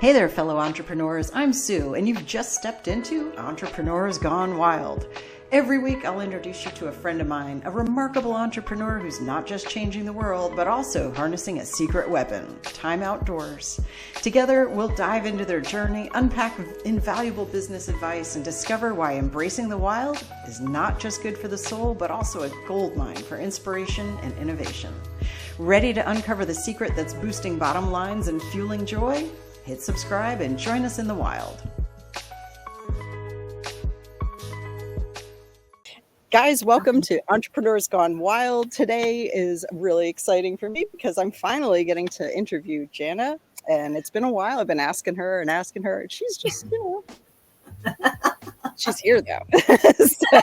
Hey there, fellow entrepreneurs. I'm Sue, and you've just stepped into Entrepreneurs Gone Wild. Every week, I'll introduce you to a friend of mine, a remarkable entrepreneur who's not just changing the world, but also harnessing a secret weapon, time outdoors. Together, we'll dive into their journey, unpack invaluable business advice, and discover why embracing the wild is not just good for the soul, but also a goldmine for inspiration and innovation. Ready to uncover the secret that's boosting bottom lines and fueling joy? Hit subscribe and join us in the wild. Guys, welcome to Entrepreneurs Gone Wild. Today is really exciting for me because I'm finally getting to interview Janna. And it's been a while. I've been asking her. And she's just, she's here though. So,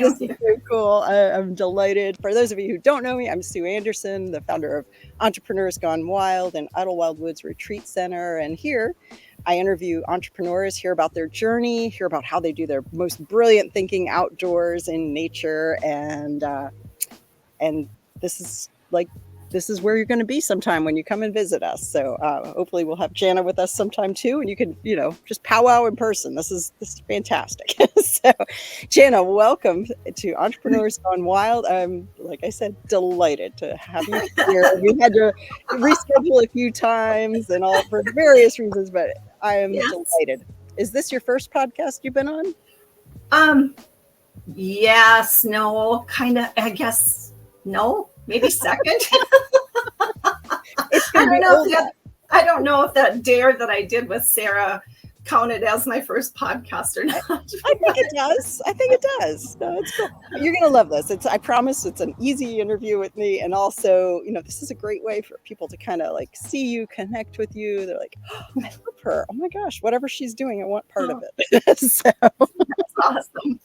this is so cool. I'm delighted. For those of you who don't know me, I'm Sue Anderson, the founder of Entrepreneurs Gone Wild and Idlewild Woods Retreat Center. And here I interview entrepreneurs, hear about their journey, hear about how they do their most brilliant thinking outdoors in nature. And this is where you're going to be sometime when you come and visit us. So hopefully we'll have Janna with us sometime too, and you can, just powwow in person. This is fantastic. So Janna, welcome to Entrepreneurs Gone Wild. I'm, like I said, delighted to have you here. We had to reschedule a few times and all for various reasons, but I am delighted. Is this your first podcast you've been on? Yes, no, kind of, I guess, no. Maybe second. I don't know if that dare that I did with Sarah counted as my first podcast or not. I think it does. No, it's cool. You're gonna love this. I promise it's an easy interview with me, and also, this is a great way for people to kind of like see you, connect with you. They're like, oh, I love her. Oh my gosh, whatever she's doing, I want part of it. So that's awesome.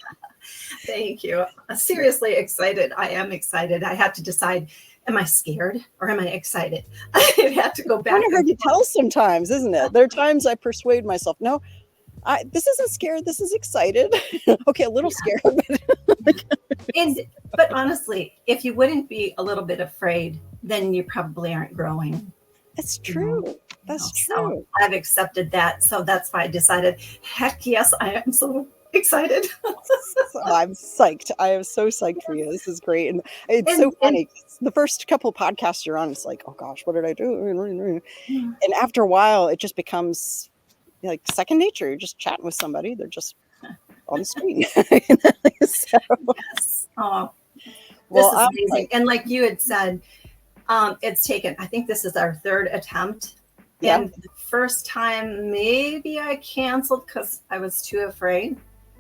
Thank you. Seriously excited. I am excited. I have to decide, am I scared or am I excited? I have to go back. Kind of hard to tell sometimes, isn't it? There are times I persuade myself, no, this isn't scared. This is excited. Okay, a little scared. But honestly, if you wouldn't be a little bit afraid, then you probably aren't growing. That's true. That's true. So I've accepted that. So that's why I decided, heck yes, I am so excited. I'm psyched. I am so psyched for you. This is great. And it's so funny. The first couple of podcasts you're on, it's like, oh gosh, what did I do? And after a while, it just becomes like second nature. You're just chatting with somebody. They're just on the screen. So, yes. Oh, this is amazing. And like you had said, it's taken, I think this is our third attempt. Yeah. And the first time, maybe I canceled because I was too afraid.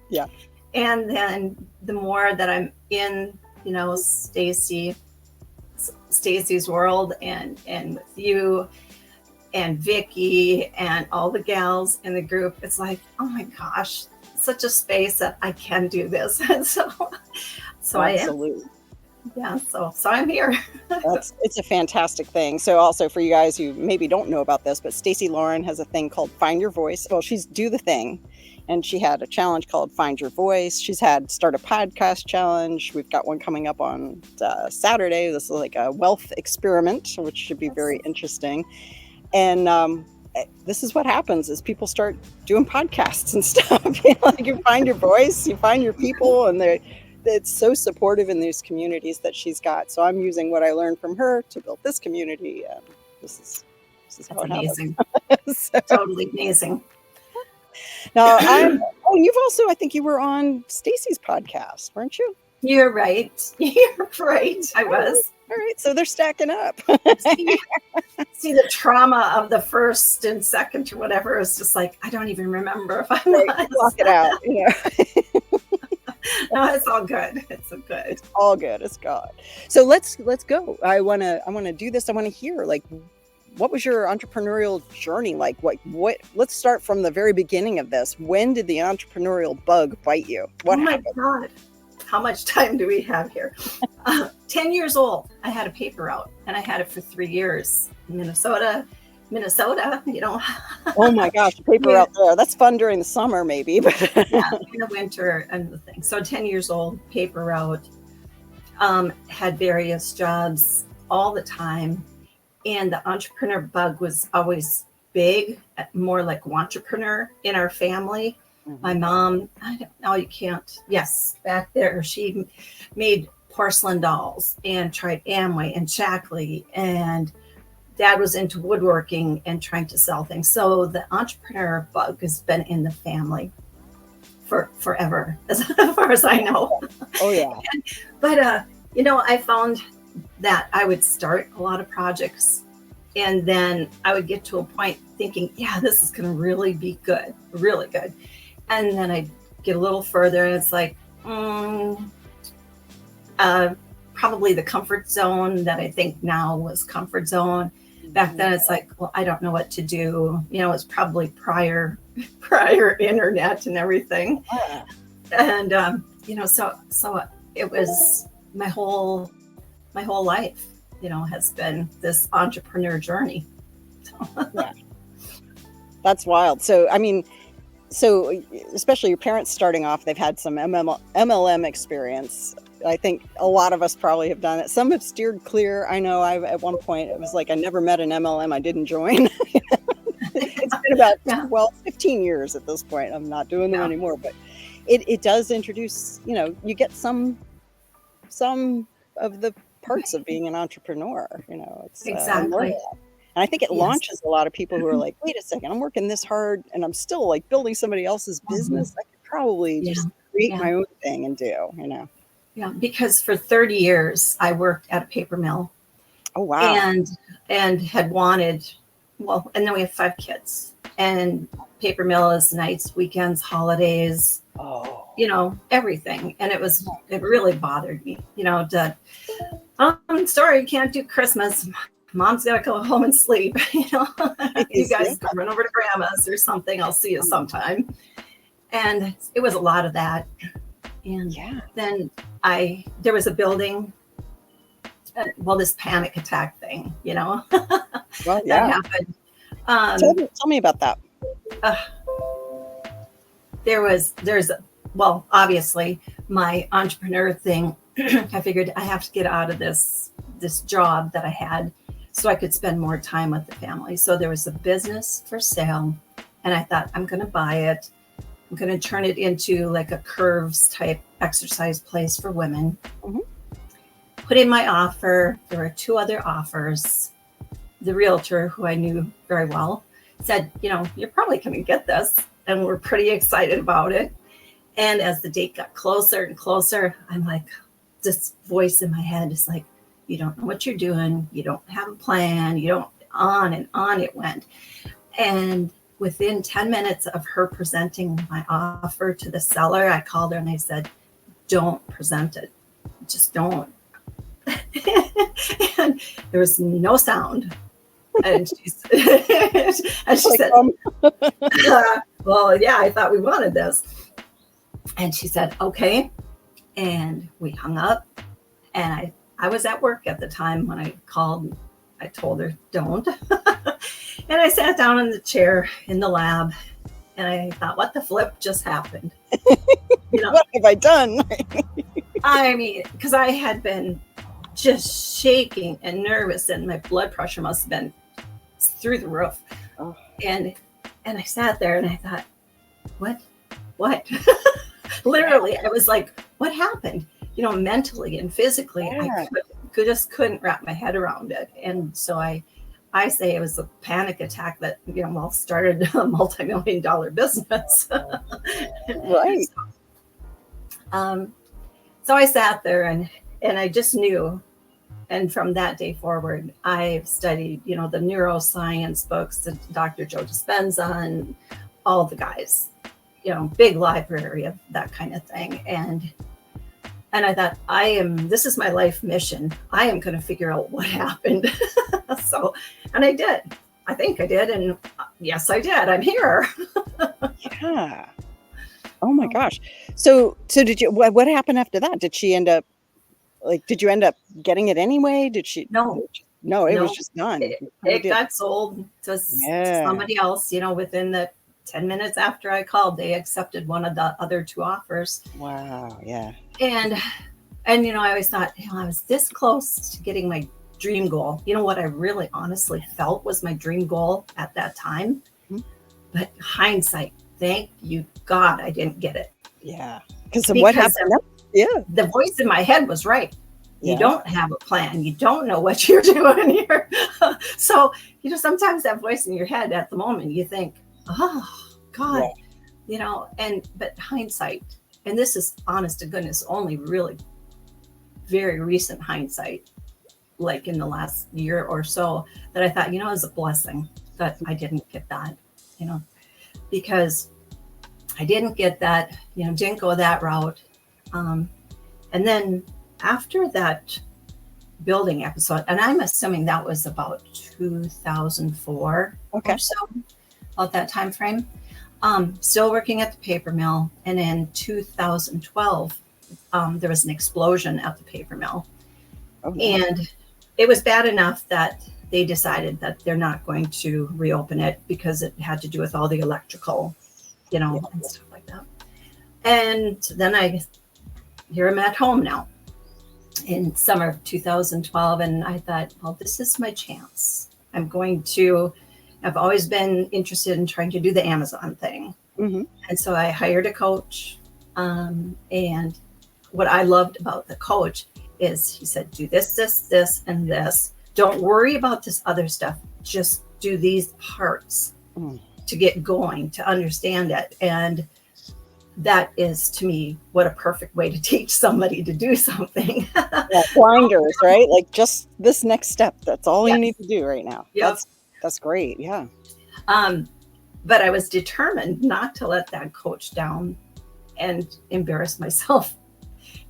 Yeah. And then the more that I'm in, Stacy's world and with you and Vicky and all the gals in the group, it's like, oh my gosh, such a space that I can do this. And so absolutely. I am. Yeah, so I'm here. It's a fantastic thing. So also for you guys who maybe don't know about this, but Stacey Lauren has a thing called Find Your Voice. Well, she's Do the Thing. And she had a challenge called Find Your Voice. She's had Start a Podcast Challenge. We've got one coming up on Saturday. This is like a wealth experiment, which should be very interesting. And this is what happens is people start doing podcasts and stuff. You find your voice, you find your people, and it's so supportive in these communities that she's got. So I'm using what I learned from her to build this community. This is how it amazing. happens. Totally amazing. Now, you've also, I think you were on Stacy's podcast, weren't you? You're right. I was. All right. So they're stacking up. See, the trauma of the first and second or whatever is just like, I don't even remember if I was. Block it out. No, it's all good. It's good. It's all good. It's God. So let's go. I want to do this. I want to hear, like, what was your entrepreneurial journey like? What? Let's start from the very beginning of this. When did the entrepreneurial bug bite you? What happened? My God. How much time do we have here? 10 years old, I had a paper route, and I had it for 3 years. Minnesota, Oh my gosh, paper route there. That's fun during the summer, maybe. But yeah, in the winter and the thing. So 10 years old, paper route, had various jobs all the time. And the entrepreneur bug was always big more like entrepreneur in our family. My mom, I don't know, you can't. Yes, back there, she made porcelain dolls and tried Amway and Shackley, and dad was into woodworking and trying to sell things. So the entrepreneur bug has been in the family for forever, as far as I know. Oh yeah. But I found that I would start a lot of projects, and then I would get to a point thinking, yeah, this is going to really be good, really good. And then I'd get a little further, and it's like, probably the comfort zone that I think now was comfort zone. Back then, it's like, well, I don't know what to do. It's probably prior internet and everything. Yeah. And so it was my whole life, has been this entrepreneur journey. Yeah. That's wild. So, I mean, especially your parents starting off, they've had some MLM experience. I think a lot of us probably have done it. Some have steered clear. I know at one point, it was like, I never met an MLM I didn't join. It's been about 15 years at this point. I'm not doing them anymore, but it does introduce, you get some of the parts of being an entrepreneur, it's exactly. And I think it launches a lot of people who are like, wait a second, I'm working this hard and I'm still like building somebody else's business. I could probably just create my own thing and do, Yeah, because for 30 years I worked at a paper mill. Oh wow. And had wanted, and then we have 5 kids, and paper mill is nights, weekends, holidays, everything. And it really bothered me, sorry, you can't do Christmas. Mom's got to go home and sleep. You guys go run over to grandma's or something. I'll see you sometime. And it was a lot of that. And then there was a building, this panic attack thing, Well, that happened. Tell me about that. Obviously my entrepreneur thing, I figured I have to get out of this job that I had so I could spend more time with the family. So there was a business for sale, and I thought, I'm going to buy it. I'm going to turn it into like a curves type exercise place for women. Mm-hmm. Put in my offer. There were 2 other offers. The realtor, who I knew very well, said, you're probably going to get this. And we're pretty excited about it. And as the date got closer and closer, I'm like, this voice in my head is like, you don't know what you're doing. You don't have a plan. You don't, on and on it went. And within 10 minutes of her presenting my offer to the seller, I called her and I said, don't present it. Just don't. And there was no sound. And she said, well, yeah, I thought we wanted this. And she said, okay. And we hung up. And I was at work at the time when I called. I told her, don't. And I sat down in the chair in the lab, and I thought, what the flip just happened? What have I done? I mean, because I had been just shaking and nervous, and my blood pressure must have been through the roof. Oh. And I sat there and I thought, what? Literally, I was like, what happened? Mentally and physically, I just couldn't wrap my head around it. And so I say it was a panic attack that, started a multi-million-dollar business. Right. So I sat there and I just knew. And from that day forward, I've studied, the neuroscience books, the Dr. Joe Dispenza and all the guys, big library of that kind of thing. And I thought, this is my life mission. I am going to figure out what happened. And I did. I think I did. And yes, I did. I'm here. Yeah. Oh my gosh. So did you, what happened after that? Did she end up, did you end up getting it anyway? Did she? No, it was just done. It got sold to somebody else, within the 10 minutes after I called, they accepted one of the other 2 offers. Wow. Yeah. And I always thought, I was this close to getting my dream goal. What I really honestly felt was my dream goal at that time But hindsight, thank you God I didn't get it. Yeah. Because what happened? Yeah. The voice in my head was right. You Yeah. don't have a plan. You don't know what you're doing here. So, sometimes that voice in your head at the moment, you think, oh, God, but hindsight, and this is honest to goodness, only really very recent hindsight, like in the last year or so, that I thought, it was a blessing that I didn't get that, because I didn't get that, didn't go that route. And then after that building episode, and I'm assuming that was about 2004 or so, about that time frame, still working at the paper mill. And in 2012, there was an explosion at the paper mill. Oh, no. And it was bad enough that they decided that they're not going to reopen it because it had to do with all the electrical, and stuff like that. And then here I'm at home now in summer of 2012. And I thought, well, this is my chance. I've always been interested in trying to do the Amazon thing. Mm-hmm. And so I hired a coach. And what I loved about the coach is he said, do this, this, and this. Don't worry about this other stuff. Just do these parts to get going, to understand it. And that is, to me, what a perfect way to teach somebody to do something. Blinders, right? Like just this next step. That's all you need to do right now. Yep. That's great. Yeah. But I was determined not to let that coach down and embarrass myself,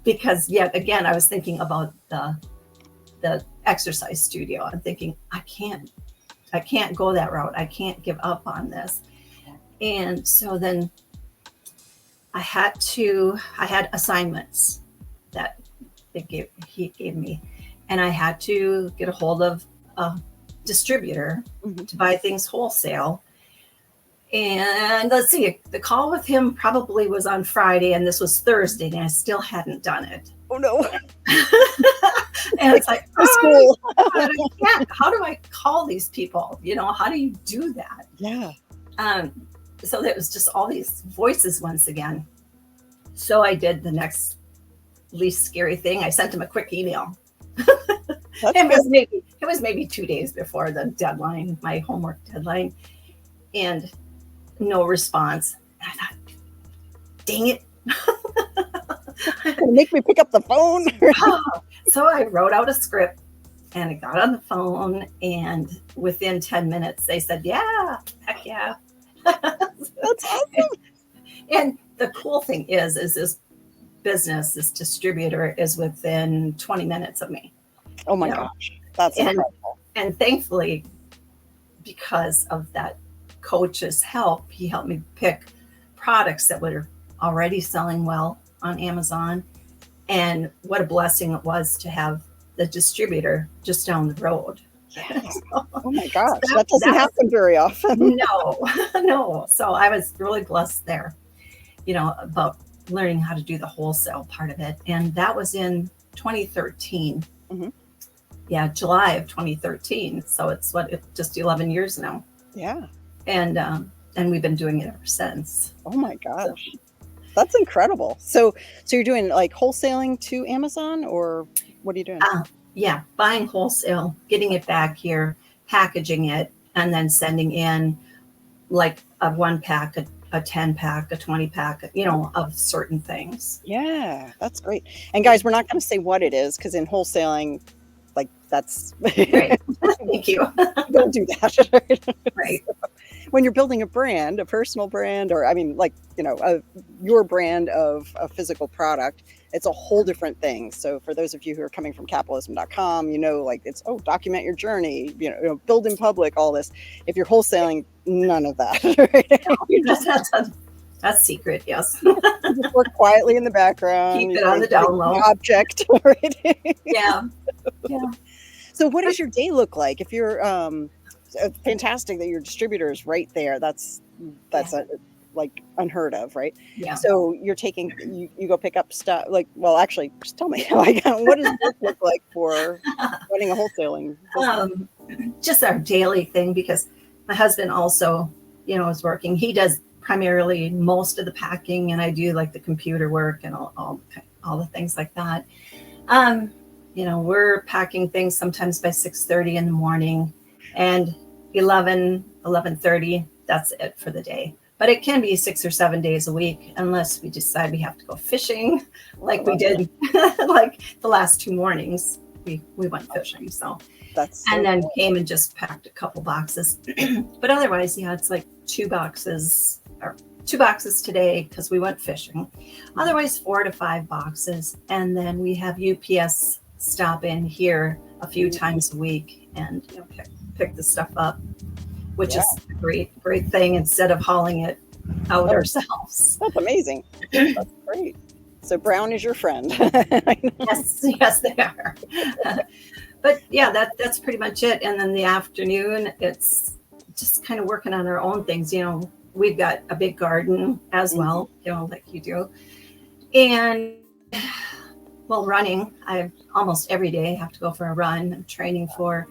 because yet again, I was thinking about the exercise studio. I'm thinking, I can't go that route. I can't give up on this. And so then I had assignments that he gave me, and I had to get a hold of a distributor to buy things wholesale. And let's see, the call with him probably was on Friday, and this was Thursday, and I still hadn't done it. Oh no. And it's like, school. How do I call these people? How do you do that? Yeah. So it was just all these voices once again. So I did the next least scary thing. I sent him a quick email. It was maybe 2 days before the deadline, my homework deadline, and no response. And I thought, dang it. Make me pick up the phone. So I wrote out a script and I got on the phone, and within 10 minutes they said, yeah, heck yeah. That's awesome. And the cool thing is this business, this distributor is within 20 minutes of me. Oh my gosh. That's incredible. And thankfully, because of that coach's help, he helped me pick products that were already selling well on Amazon. And what a blessing it was to have the distributor just down the road. Yes. Oh my gosh, that doesn't happen very often. No. So I was really blessed there, about learning how to do the wholesale part of it. And that was in 2013. Mm-hmm. Yeah, July of 2013. So it's just 11 years now. Yeah. And we've been doing it ever since. Oh my gosh. So, that's incredible. So you're doing like wholesaling to Amazon, or what are you doing? Yeah, buying wholesale, getting it back here, packaging it, and then sending in like a 1-pack, a 10-pack, a 20-pack, of certain things. Yeah, that's great. And guys, we're not going to say what it is, because in wholesaling, like that's right. Thank you. Don't do that. Right. When you're building a brand, a personal brand, or your brand of a physical product, it's a whole different thing. So for those of you who are coming from capitalism.com, it's, document your journey, build in public, all this. If you're wholesaling, none of that. Right? That's secret, yes. Just work quietly in the background. Keep it on the down low. Object, right? Yeah. So what does your day look like? If you're fantastic that your distributor is right there. That's like unheard of, right? Yeah. So you're taking, you go pick up stuff, actually just tell me, what does this look like for running a wholesaling business? Just our daily thing, because my husband also is working. He does primarily most of the packing, and I do like the computer work and all the things like that. We're packing things sometimes by 6:30 in the morning, and 11:30, that's it for the day. But it can be 6 or 7 days a week, unless we decide we have to go fishing, like we did, like the last 2 mornings. We went fishing, so and then cool. Came and just packed a couple boxes. But otherwise, yeah, it's like 2 boxes today because we went fishing. Otherwise, 4 to 5 boxes, and then we have UPS stop in here a few times a week and pick the stuff up, which is a great thing instead of hauling it out ourselves. That's amazing. That's great. So Brown is your friend. Yes, they are. But yeah, that's pretty much it. And then the afternoon, it's just kind of working on our own things. We've got a big garden as well, like you do. And running, I almost every day have to go for a run. I'm training for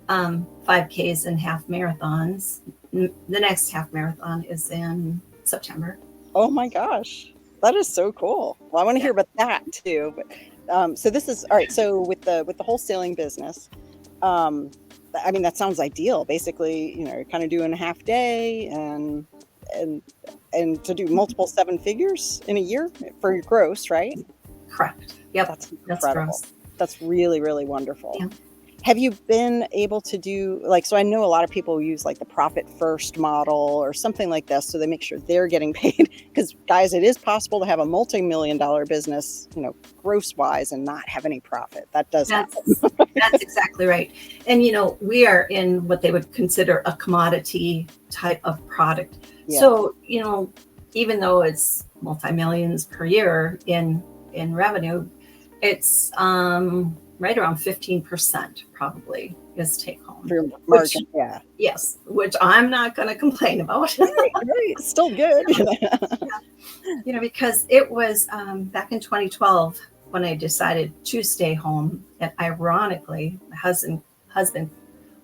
5Ks and half marathons. The next half marathon is in September. Oh my gosh, that is so cool. Well, I want to hear about that too. But so this is all right. So with the wholesaling business, I mean that sounds ideal. Basically, you're kind of doing a half day and to do multiple 7 figures in a year for your gross, right? Correct. Yep. That's incredible. Gross. That's really, really wonderful. Yeah. Have you been able to do so I know a lot of people use like the profit first model or something like this, so they make sure they're getting paid, because guys, it is possible to have a multi-million-dollar business, gross wise, and not have any profit. That does happen. That's exactly right. And we are in what they would consider a commodity type of product. Yeah. So, even though it's multi-millions per year in revenue, it's right around 15% probably is take home. For margin, Yes, which I'm not going to complain about. Right. Still good. Because it was back in 2012 when I decided to stay home, and ironically, my husband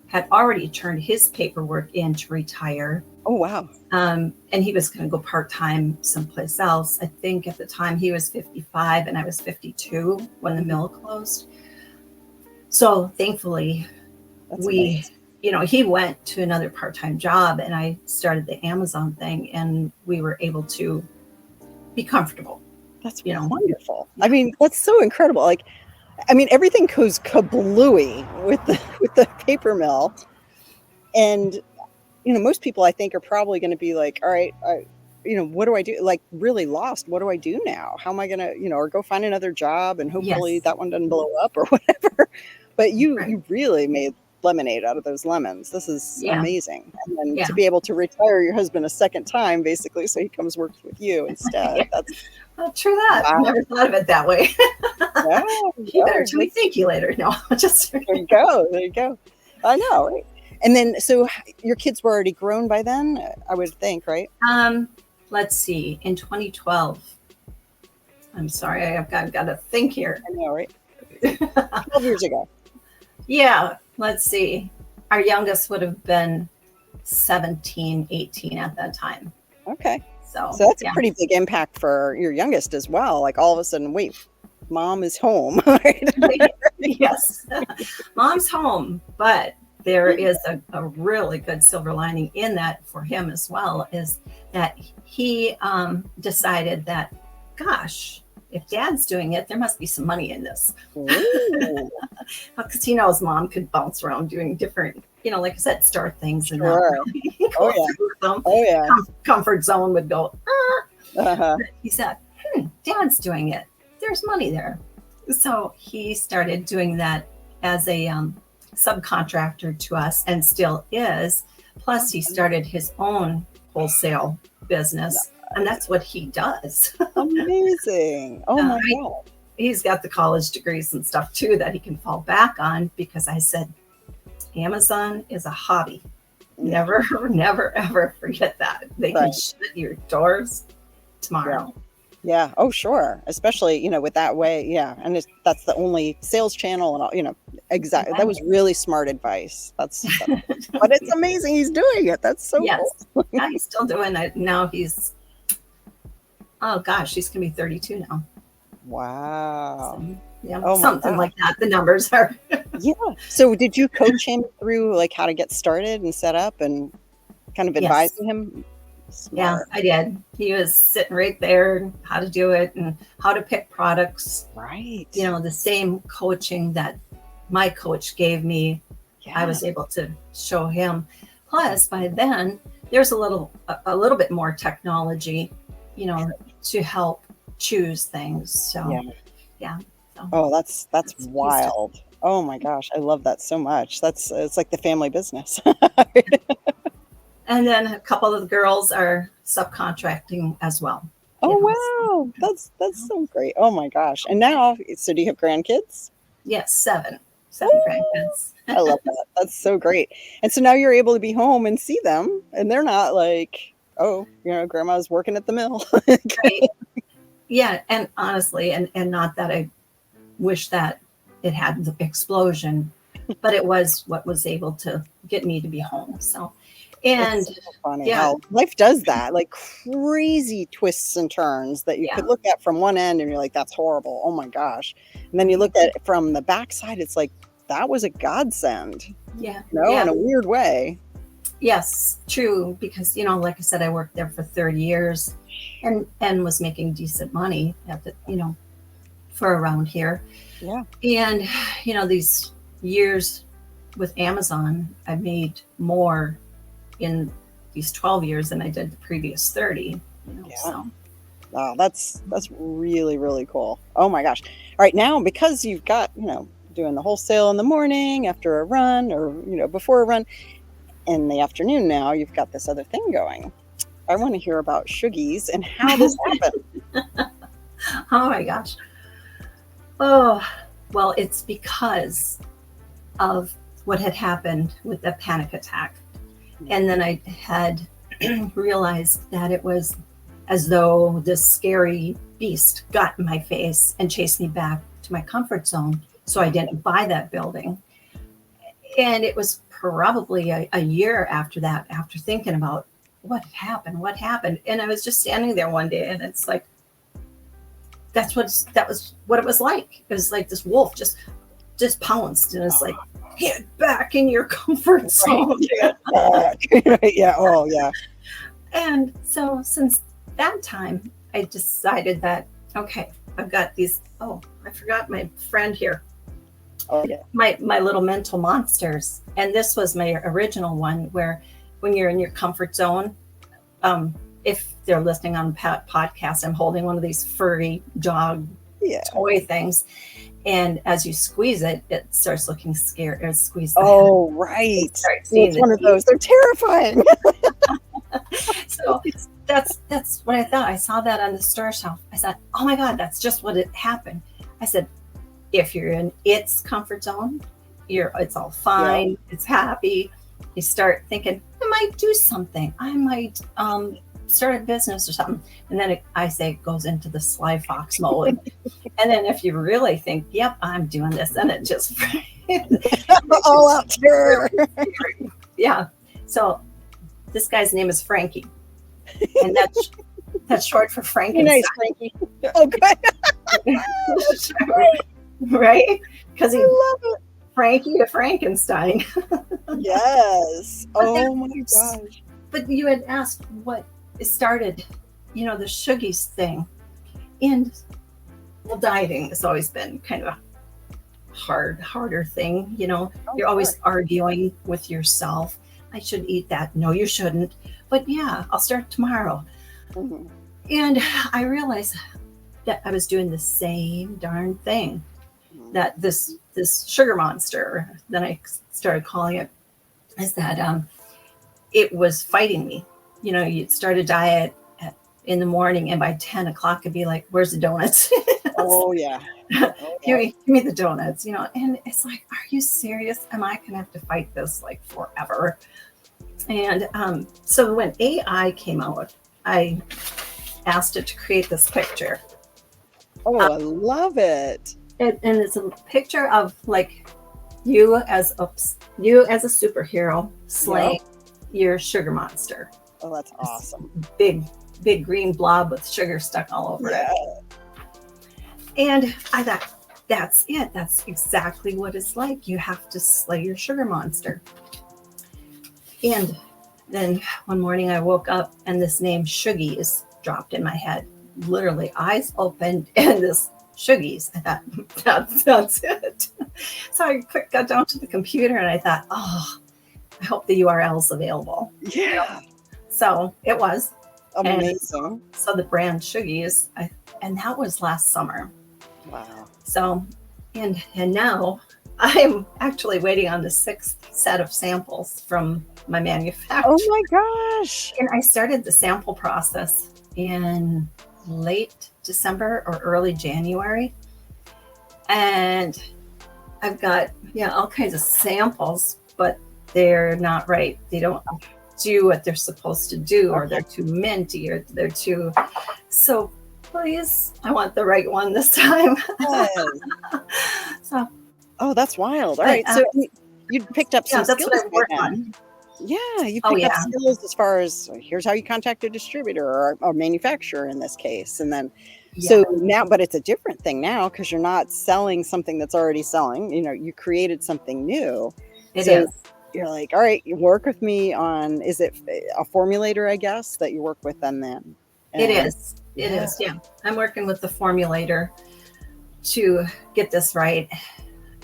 had already turned his paperwork in to retire. Oh, wow. And he was going to go part-time someplace else. I think at the time he was 55 and I was 52 when the mill closed. So thankfully, he went to another part-time job, and I started the Amazon thing, and we were able to be comfortable. That's wonderful. I mean, that's so incredible. Everything goes kablooey with the paper mill, and most people I think are probably going to be like, all right, what do I do? Like really lost. What do I do now? How am I going to, or go find another job and hopefully that one doesn't blow up or whatever. But you really made lemonade out of those lemons. This is amazing. And then to be able to retire your husband a second time, basically, so he comes work with you instead. That's true that. Wow. Never thought of it that way. You better tell me thank you later. No, just there you go. I know, right? And then, so your kids were already grown by then, I would think, right? Let's see. In 2012, I'm sorry, I've got to think here. I know, right? 12 years ago. Yeah, let's see. Our youngest would have been 17, 18 at that time. Okay. So that's a pretty big impact for your youngest as well. Like all of a sudden, wait, mom is home. Right? Yes, mom's home. But there is a really good silver lining in that for him as well, is that he decided that, gosh, if dad's doing it, there must be some money in this. Because he knows mom could bounce around doing different, like I said, start things and not really comfort zone would go. He said, dad's doing it. There's money there. So he started doing that as a subcontractor to us, and still is. Plus, he started his own wholesale business. And that's what he does. Amazing. Oh my God. He's got the college degrees and stuff too that he can fall back on, because I said, Amazon is a hobby. Never, ever forget that. They can shut your doors tomorrow. Yeah. Oh, sure. Especially, with that way. Yeah. And that's the only sales channel and all, exactly. That was really smart advice. But it's amazing he's doing it. That's so Yes. cool. Yeah, he's still doing it. Now oh gosh, he's going to be 32 now. Wow. So, yeah, Oh my something gosh. like that. The numbers are. Yeah. So did you coach him through like how to get started and set up and kind of Yes. advising him? Yeah, Smart. I did. He was sitting right there, how to do it and how to pick products. Right. You know, the same coaching that my coach gave me, I Yeah. was able to show him. Plus, by then, there's a little bit more technology, you know, to help choose things. So, Yeah. yeah. So Oh, that's he's wild. Oh my gosh, I love that so much. It's like the family business. and then a couple of the girls are subcontracting as well. Oh You know, so, wow. That's so great. Oh my gosh. And now, so do you have grandkids? yes, seven Woo! grandkids. I love that. That's so great. And so now you're able to be home and see them, and they're not like, oh, grandma's working at the mill. Right. Yeah, and honestly, and not that I wish that it had the explosion, but it was what was able to get me to be home. So, and It's so funny yeah, how life does that, like crazy twists and turns that you yeah, could look at from one end and you're like, that's horrible. Oh my gosh. And then you look at it from the backside, it's like, that was a godsend, yeah, in yeah, a weird way. yes, true. Because like I said, I worked there for 30 years, and was making decent money at the for around here. Yeah. And these years with Amazon, I made more in these 12 years than I did the previous 30. Yeah. So Wow, that's really, really cool. Oh my gosh. All right, now because you've got, doing the wholesale in the morning after a run or, before a run, in the afternoon now, you've got this other thing going. I want to hear about Shuggies and how this happened. oh my gosh. Oh, well, it's because of what had happened with the panic attack. And then I had realized that it was as though this scary beast got in my face and chased me back to my comfort zone. So I didn't buy that building. And it was probably a year after that, after thinking about what happened. And I was just standing there one day, and it's like, that was what it was like. It was like this wolf just pounced, and it's like, get back in your comfort zone. Yeah. Oh, yeah. And so since that time, I decided that, okay, I've got these. Oh, I forgot my friend here. Oh, yeah. My little mental monsters. And this was my original one, where when you're in your comfort zone, if they're listening on podcast, I'm holding one of these furry dog toy things. And as you squeeze it, it starts looking scary. Or squeeze the Oh, head. right. It's one of those. They're terrifying. So that's what I thought. I saw that on the store shelf. I said, oh my God, that's just what it happened. I said, if you're in its comfort zone, it's all fine. Yeah. It's happy. You start thinking, I might do something. I might start a business or something. And then it goes into the sly fox mode. And then if you really think, yep, I'm doing this, then it just all out terror. Yeah. So this guy's name is Frankie. And that's short for Frankenstein. Nice, Frankie. Okay. Right? Because I love it. Frankie to Frankenstein. Yes. Oh my gosh. But you had asked what started, the Shuggies thing. And dieting has always been kind of a harder thing. You're always arguing with yourself. I should eat that. No, you shouldn't. But yeah, I'll start tomorrow. Mm-hmm. And I realized that I was doing the same darn thing. That this sugar monster, that I started calling it, is that it was fighting me. You'd start a diet in the morning, and by 10 o'clock it'd be like, where's the donuts? Oh yeah. Give me the donuts, and it's like, are you serious? Am I gonna have to fight this like forever? And so when AI came out, I asked it to create this picture. Oh, I love it. And it's a picture of like you as a superhero slaying your sugar monster. Oh, that's awesome. Big green blob with sugar stuck all over it. And I thought, that's it. That's exactly what it's like. You have to slay your sugar monster. And then one morning I woke up and this name Shuggies dropped in my head. Literally eyes opened and this Shuggies. I thought, that's it. So I quick got down to the computer and I thought, oh, I hope the URL is available. Yeah. So it was. Amazing. And so the brand Shuggies, and that was last summer. Wow. So, and now I'm actually waiting on the 6th set of samples from my manufacturer. Oh my gosh. And I started the sample process in late December or early January. And I've got, all kinds of samples, but they're not right. They don't do what they're supposed to do, or they're too minty, or they're too, so please, I want the right one this time. So, oh, that's wild. All right. So you picked up some that's skills. what I worked on. Yeah, you picked up skills as far as here's how you contact a distributor or a manufacturer in this case. And then, so now, but it's a different thing now because you're not selling something that's already selling. You created something new. It is. You're like, all right, you work with me on, is it a formulator, I guess, that you work with them then? It is. It is. Yeah. I'm working with the formulator to get this right.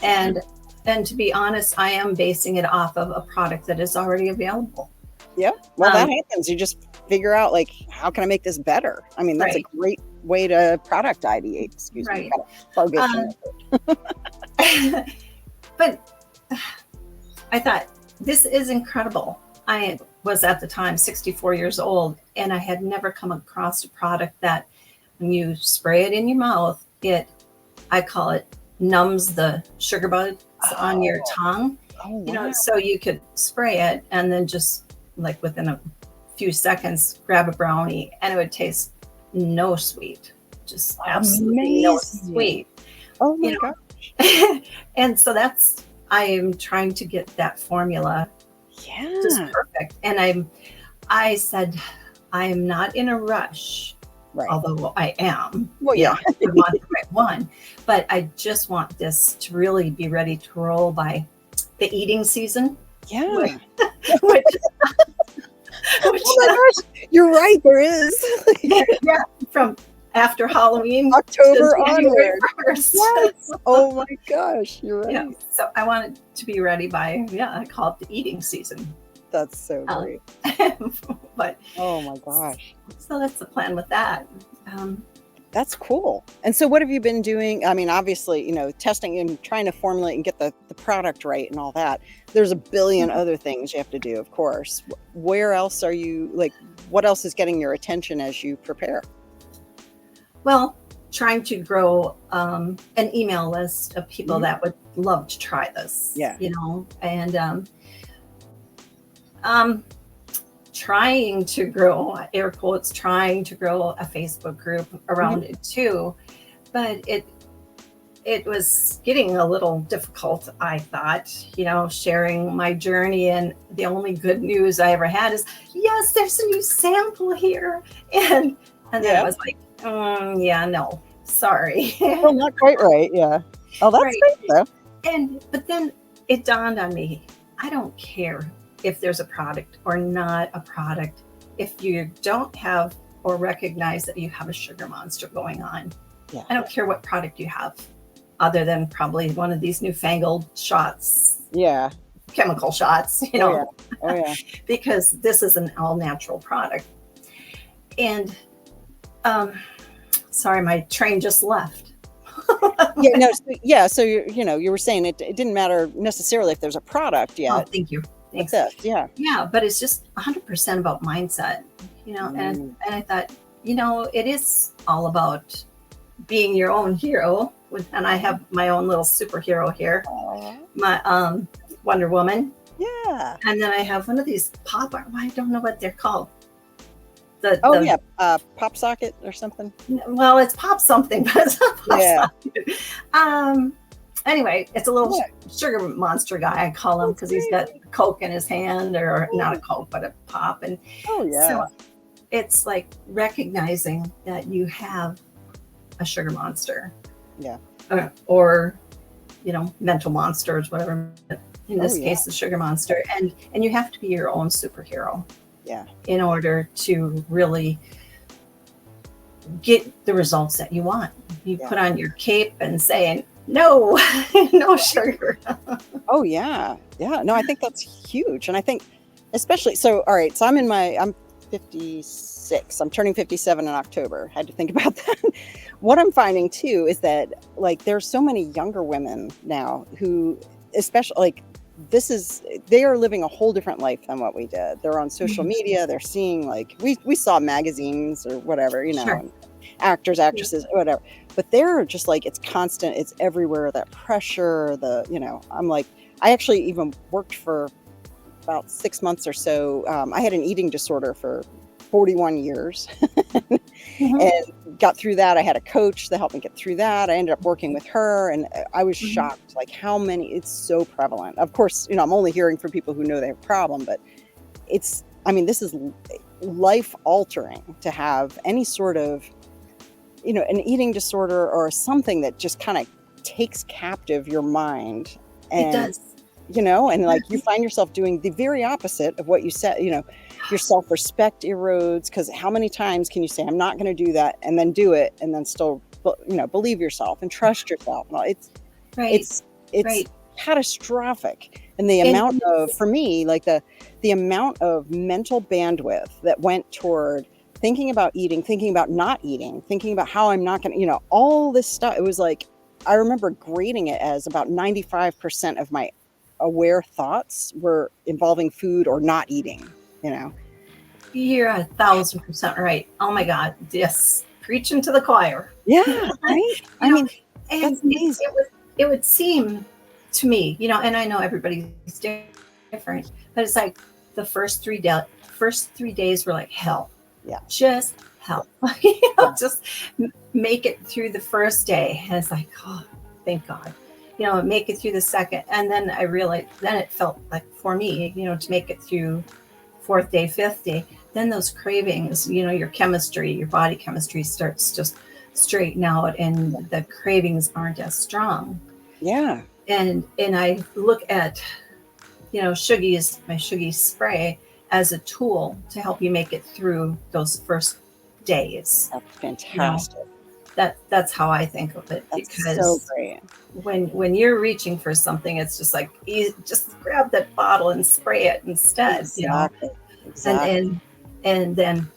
And to be honest, I am basing it off of a product that is already available. Yeah. Well, that happens. You just figure out, like, how can I make this better? I mean, that's a great way to product ideate. Excuse me. But I thought, this is incredible. I was at the time 64 years old, and I had never come across a product that when you spray it in your mouth, I call it numbs the sugar buds on your tongue. Oh, wow. So you could spray it and then just like within a few seconds grab a brownie and it would taste no sweet, just absolutely no sweet. Oh my gosh. And so I am trying to get that formula just perfect. And I said, I am not in a rush, although I am. Well, yeah. I want the right one, but I just want this to really be ready to roll by the eating season. Yeah. Which oh my gosh, you're right. There is. From after Halloween, October onward. 1st. Yes. Oh my gosh, you're right. Yeah. So I want it to be ready by I call it the eating season. That's so great. But oh my gosh. So that's the plan with that. That's cool. And so what have you been doing? I mean, obviously, testing and trying to formulate and get the product right and all that. There's a billion other things you have to do, of course. Where else are you, what else is getting your attention as you prepare? Well, trying to grow an email list of people that would love to try this. Yeah. And trying to grow, air quotes, trying to grow a Facebook group around it too. But it was getting a little difficult, I thought, sharing my journey. And the only good news I ever had is, yes, there's a new sample here. And then I was like, no, sorry. Well, not quite right. Yeah. Oh, that's great though. But then it dawned on me, I don't care if there's a product or not a product. If you don't have or recognize that you have a sugar monster going on, I don't care what product you have, other than probably one of these newfangled shots. Yeah. Chemical shots, Oh, yeah. Because this is an all natural product. And sorry, my train just left. So you were saying it didn't matter necessarily if there's a product yet. Oh, thank you. Thanks. Yeah, but it's just 100% about mindset, and I thought, it is all about being your own hero. And I have my own little superhero here, my Wonder Woman. Yeah. And then I have one of these pop art. I don't know what they're called. Pop socket or something. Well, it's pop something, but it's not pop socket. Anyway, it's a little Yeah. sugar monster guy, I call him, That's because he's got great. Coke in his hand, or not a Coke, but a pop. And Oh so yeah. it's like recognizing that you have a sugar monster, Yeah. or mental monsters, whatever. In Oh this yeah. case, the sugar monster, and you have to be your own superhero Yeah. in order to really get the results that you want. You Yeah. put on your cape and saying, no, no sugar. Oh yeah. Yeah. No, I think that's huge. And I think especially so all right, so I'm 56. I'm turning 57 in October. Had to think about that. What I'm finding too is that like there's so many younger women now who especially like they are living a whole different life than what we did. They're on social Mhm. media, they're seeing like we saw magazines or whatever, Sure. and actors, Yeah. actresses, whatever. But they're just like it's constant, it's everywhere, that pressure, I'm like I actually even worked for about 6 months or so. I had an eating disorder for 41 years Mhm. and got through that. I had a coach that helped me get through that. I ended up working with her and I was Mhm. shocked like how many it's so prevalent. Of course, I'm only hearing from people who know they have a problem, but this is life altering to have any sort of, an eating disorder or something that just kind of takes captive your mind It and does. and like you find yourself doing the very opposite of what you said, your self-respect erodes because how many times can you say, I'm not going to do that and then do it and then still, believe yourself and trust yourself. Well, Right. it's, it's Right. catastrophic. And the And amount of, for me, like the amount of mental bandwidth that went toward thinking about eating, thinking about not eating, thinking about how I'm not going to, all this stuff. It was like, I remember grading it as about 95% of my aware thoughts were involving food or not eating, you know? you're 1,000% right. Oh my God. Yes. Preaching to the choir. Yeah, right? you I know, mean, and that's amazing. it would seem to me, and I know everybody's different, but it's like the first 3 days were like hell. Yeah, Just hell. yeah, Just make it through the first day. And it's like, oh, thank God. Make it through the second. And then I realized, then it felt like for me, to make it through fourth day, fifth day, then those cravings, your body chemistry starts just straighten out and the cravings aren't as strong. yeah. And I look at, my Shuggies spray as a tool to help you make it through those first days. That's You know, fantastic. that's how I think of it, That's so because great. when you're reaching for something, it's just like just grab that bottle and spray it instead. Exactly, And exactly. and then,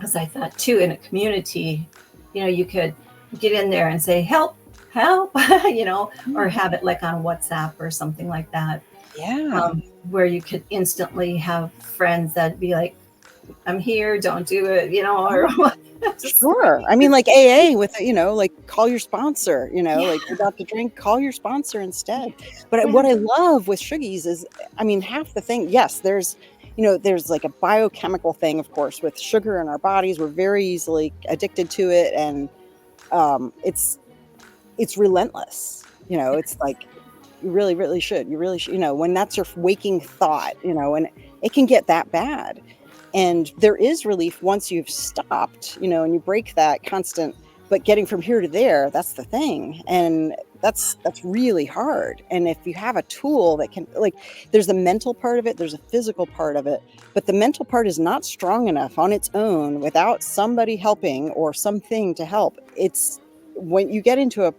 as I thought too, in a community, you could get in there and say help, help, or Yeah, have it like on WhatsApp or something like that, yeah. where you could instantly have friends that be like, I'm here, don't do it, or just Sure. I mean, like AA with, like call your sponsor, yeah, like you're about to drink, call your sponsor instead. But yeah, what I love with Shuggies is, I mean, half the thing, yes, there's like a biochemical thing, of course, with sugar in our bodies. We're very easily addicted to it. And it's relentless. It's like you really, really should. You really should, when that's your waking thought, and it can get that bad. And there is relief once you've stopped, and you break that constant, but getting from here to there, that's the thing. And that's really hard. And if you have a tool that can like there's the mental part of it, there's a physical part of it, but the mental part is not strong enough on its own without somebody helping or something to help. It's when you get into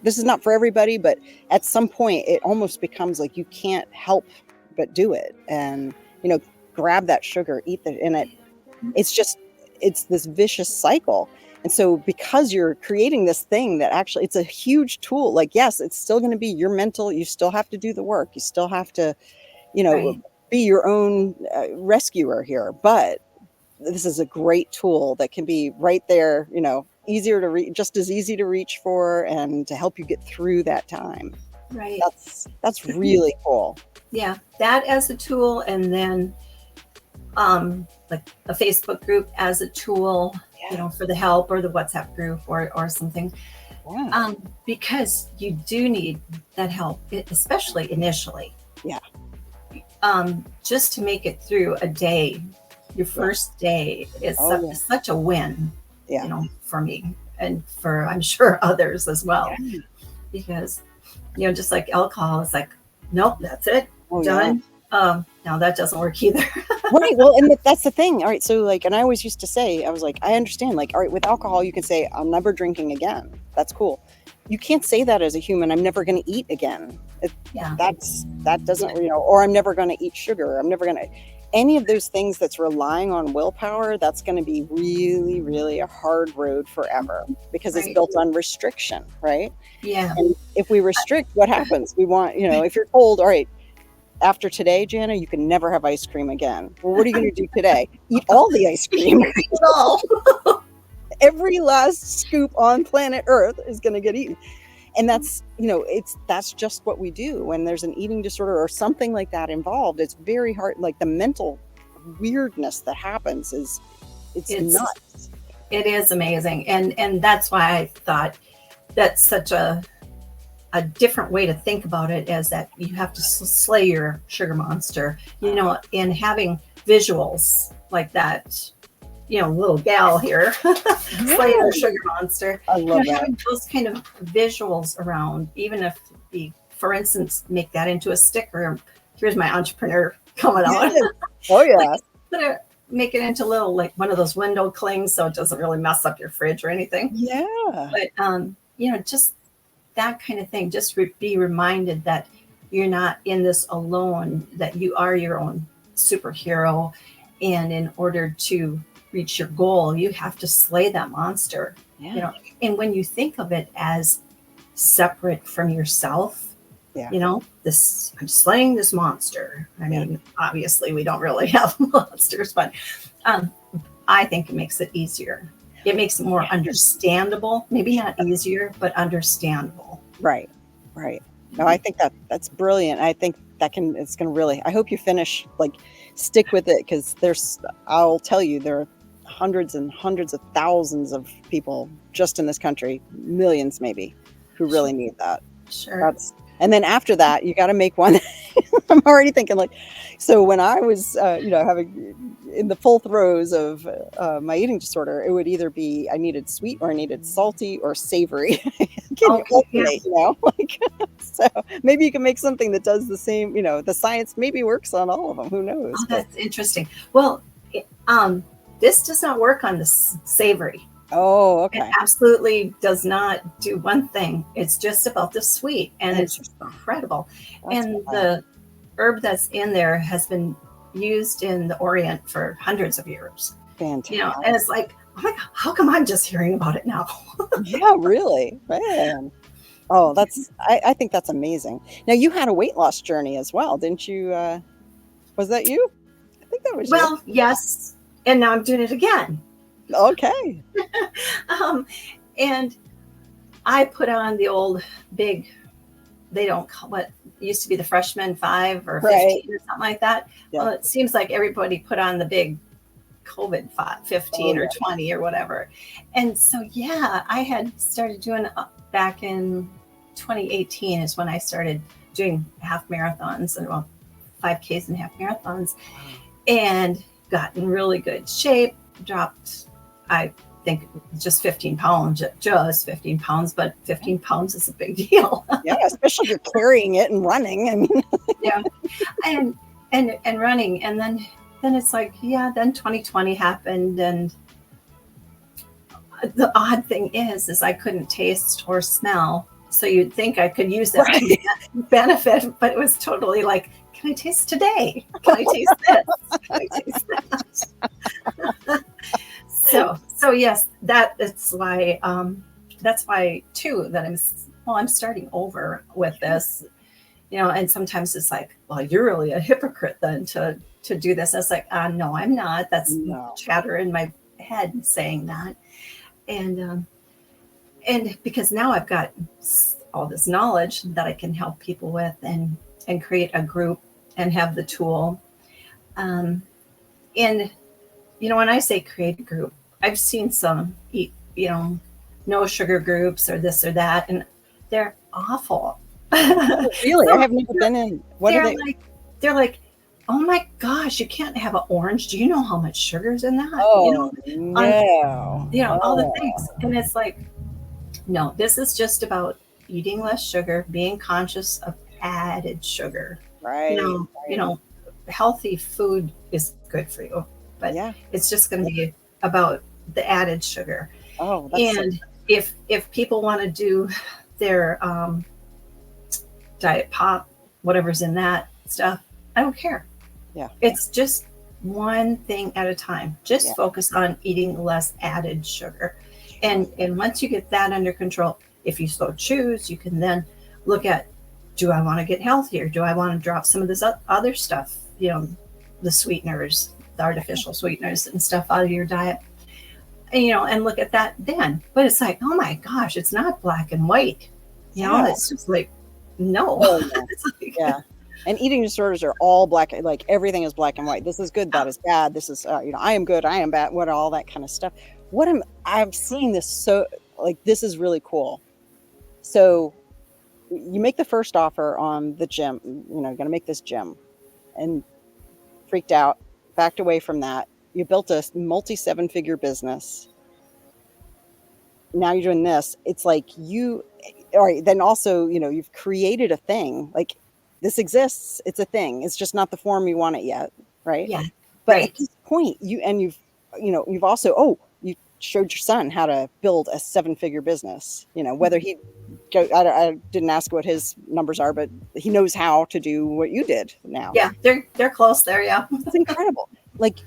this is not for everybody, but at some point it almost becomes like you can't help but do it. And you know grab that sugar, eat the and it's just it's this vicious cycle. And so because you're creating this thing that actually it's a huge tool, like yes, it's still going to be your mental, you still have to do the work, you still have to, you know, right, be your own rescuer here, but this is a great tool that can be right there, easier to reach, just as easy to reach for and to help you get through that time. right. That's really cool. Yeah, that as a tool, and then like a Facebook group as a tool, Yeah. for the help, or the WhatsApp group, or something. Yeah. because you do need that help, especially initially. Yeah. Just to make it through a day, your Yeah. first day is Oh yeah. such a win, Yeah. for me and for, I'm sure, others as well. Yeah. Because, just like alcohol, it's like, nope, that's it, Oh yeah. done. Now that doesn't work either. Right. Well, and that's the thing. All right. So, like, and I always used to say, I was like, I understand. Like, all right, with alcohol, you can say, I'm never drinking again. That's cool. You can't say that as a human. I'm never going to eat again. Yeah. That doesn't, or I'm never going to eat sugar. I'm never going to, any of those things that's relying on willpower, that's going to be really, really a hard road forever because it's Right. built on restriction. Right. Yeah. And if we restrict, what happens? We want, if you're told, all right, after today, Janna, you can never have ice cream again. Well, what are you going to do today? Eat all the ice cream. Eat it all. Every last scoop on planet Earth is going to get eaten. And that's, that's just what we do when there's an eating disorder or something like that involved. It's very hard. Like the mental weirdness that happens it's nuts. It is amazing. And that's why I thought that's such a different way to think about it, is that you have to slay your sugar monster, and having visuals like that, little gal here, slaying her sugar monster. I love that. Having those kind of visuals around, even if for instance, make that into a sticker. Here's my entrepreneur coming out. Oh yeah. Make it into little, like one of those window clings, so it doesn't really mess up your fridge or anything. Yeah. But just that kind of thing. Just be reminded that you're not in this alone, that you are your own superhero. And in order to reach your goal, you have to slay that monster. Yeah. And when you think of it as separate from yourself, Yeah. I'm slaying this monster. I mean, obviously we don't really have monsters, but I think it makes it easier. It makes it more understandable. Maybe not easier, but understandable. Right. No, I think that's brilliant. I think it's going to really, I hope you finish, like, stick with it, because I'll tell you, there are hundreds and hundreds of thousands of people just in this country, millions maybe, who really need that. Sure. And then after that, you got to make one. I'm already thinking, like, so when I was, having in the full throes of my eating disorder, it would either be I needed sweet or I needed salty or savory. Can you alternate, like, so maybe you can make something that does the same, the science maybe works on all of them. Who knows? Oh, that's interesting. Well, this does not work on the savory. Oh, okay. It absolutely does not do one thing. It's just about the sweet, and it's incredible. And the herb that's in there has been used in the Orient for hundreds of years. Fantastic. And it's like, oh my God, how come I'm just hearing about it now? Yeah, really, man. Oh, I think that's amazing. Now, you had a weight loss journey as well, didn't you? Was that you? I think that was you. Well, yes. And now I'm doing it again. Okay. And I put on the old big, they don't call what used to be the freshman 5 or 15 or something like that. Yeah. Well, it seems like everybody put on the big COVID 15 or 20 or whatever. And so, I had started doing back in 2018 is when I started doing half marathons and 5Ks and half marathons, and got in really good shape. Dropped, I think, just 15 pounds, but 15 pounds is a big deal. Yeah, especially if you're carrying it and running. I mean, yeah, and running, and then it's like, then 2020 happened, and the odd thing is I couldn't taste or smell. So you'd think I could use that to benefit, but it was totally like, can I taste today? Can I taste this? Can I taste that? So yes, that's why too, that I'm starting over with this, and sometimes it's like, well, you're really a hypocrite then to do this. I was like, no, I'm not. That's chatter in my head saying that. And because now I've got all this knowledge that I can help people with and create a group and have the tool. And, when I say create a group, I've seen some, no sugar groups or this or that, and they're awful. Oh, really? I So have never been in. What are they're they? like, they're like, oh my gosh, you can't have an orange. Do you know how much sugar's in that? Oh On no. all the Oh, things, and it's like, no, this is just about eating less sugar, being conscious of added sugar. You right, know, you right. know, healthy food is good for you, but Yeah. it's just going Yeah. to be about the added sugar. Oh, that's so. And if people want to do their diet pop, whatever's in that stuff, I don't care. Yeah. It's just one thing at a time. Yeah. Just focus on eating less added sugar. And once you get that under control, if you so choose, you can then look at, do I want to get healthier? Do I want to drop some of this other stuff, the sweeteners, the artificial sweeteners and stuff out of your diet? And look at that then. But it's like, oh my gosh, it's not black and white. Yeah. It's just like, no. Oh, no. It's like, Yeah. And eating disorders are all black, like everything is black and white. This is good, that is bad. This is, I am good, I am bad, what all that kind of stuff. I'm seeing this so, like, this is really cool. So you make the first offer on the gym, you're going to make this gym, and freaked out, backed away from that. You built a multi 7-figure business. Now you're doing this. It's like all right, then also, you've created a thing. Like, this exists. It's a thing. It's just not the form you want it yet. Right. yeah, But right. at this point, you've also, you showed your son how to build a 7-figure business, whether he go, I didn't ask what his numbers are, but he knows how to do what you did now. Yeah, they're close there. Yeah. It's incredible. Like,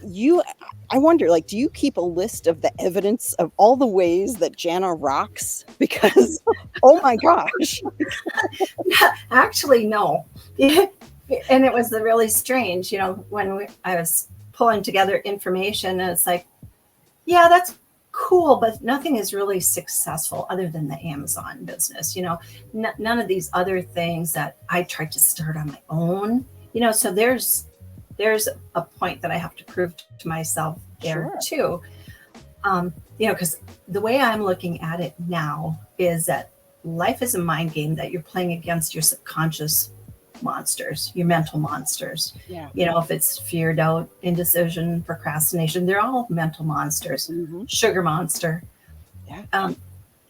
I wonder, like, do you keep a list of the evidence of all the ways that Janna rocks? Because, oh my gosh. Actually, no. And it was really strange, when I was pulling together information, and it's like, yeah, that's cool, but nothing is really successful other than the Amazon business. None of these other things that I tried to start on my own. So there's a point that I have to prove to myself there too. Because the way I'm looking at it now is that life is a mind game that you're playing against your subconscious monsters, your mental monsters. Yeah. If it's fear, doubt, indecision, procrastination, they're all mental monsters. Mm-hmm. Sugar monster. Yeah. And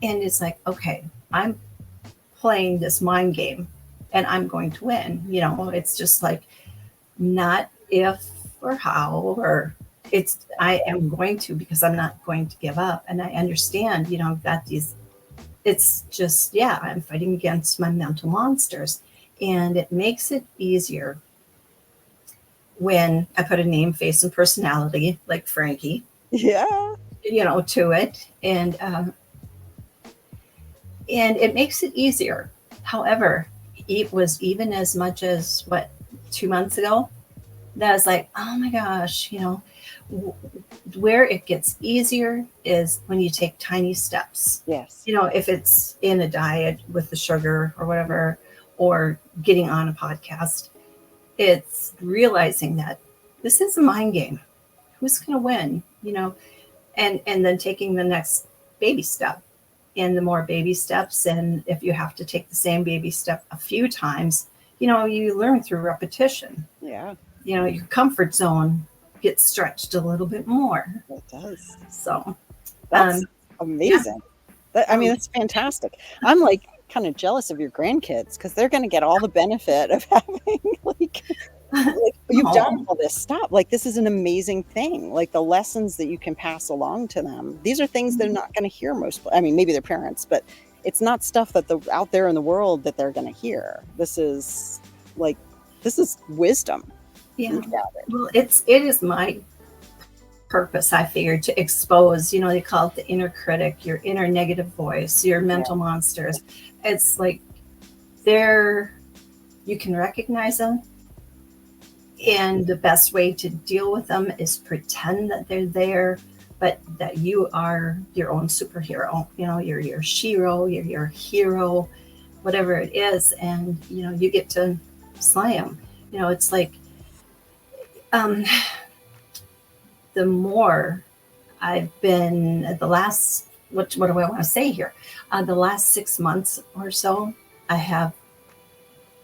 it's like, okay, I'm playing this mind game and I'm going to win. It's just like, not if or how, or I am going to, because I'm not going to give up. And I understand, that it's just, yeah, I'm fighting against my mental monsters. And it makes it easier when I put a name, face, and personality, like Frankie, Yeah. to it. And it makes it easier. However, it was even as much as 2 months ago, that I was like, oh my gosh, where it gets easier is when you take tiny steps. Yes. If it's in a diet with the sugar or whatever, or getting on a podcast, it's realizing that this is a mind game. Who's going to win? And then taking the next baby step, and the more baby steps. And if you have to take the same baby step a few times, you learn through repetition. Yeah. Your comfort zone gets stretched a little bit more. It does. So That's amazing. Yeah. That's fantastic. I'm like kind of jealous of your grandkids, because they're going to get all the benefit of having like you've done all this stuff. Like, this is an amazing thing. Like, the lessons that you can pass along to them. These are things they're not going to hear maybe their parents, but it's not stuff that out there in the world that they're going to hear. This is wisdom. Yeah. Well, it is my purpose, I figured, to expose, they call it the inner critic, your inner negative voice, your mental monsters. It's like you can recognize them. And the best way to deal with them is pretend that they're there, but that you are your own superhero. You're your shiro, you're your hero, whatever it is. And, you get to slay them. It's like, the more I've been, the last what do I want to say here? The last 6 months or so, I have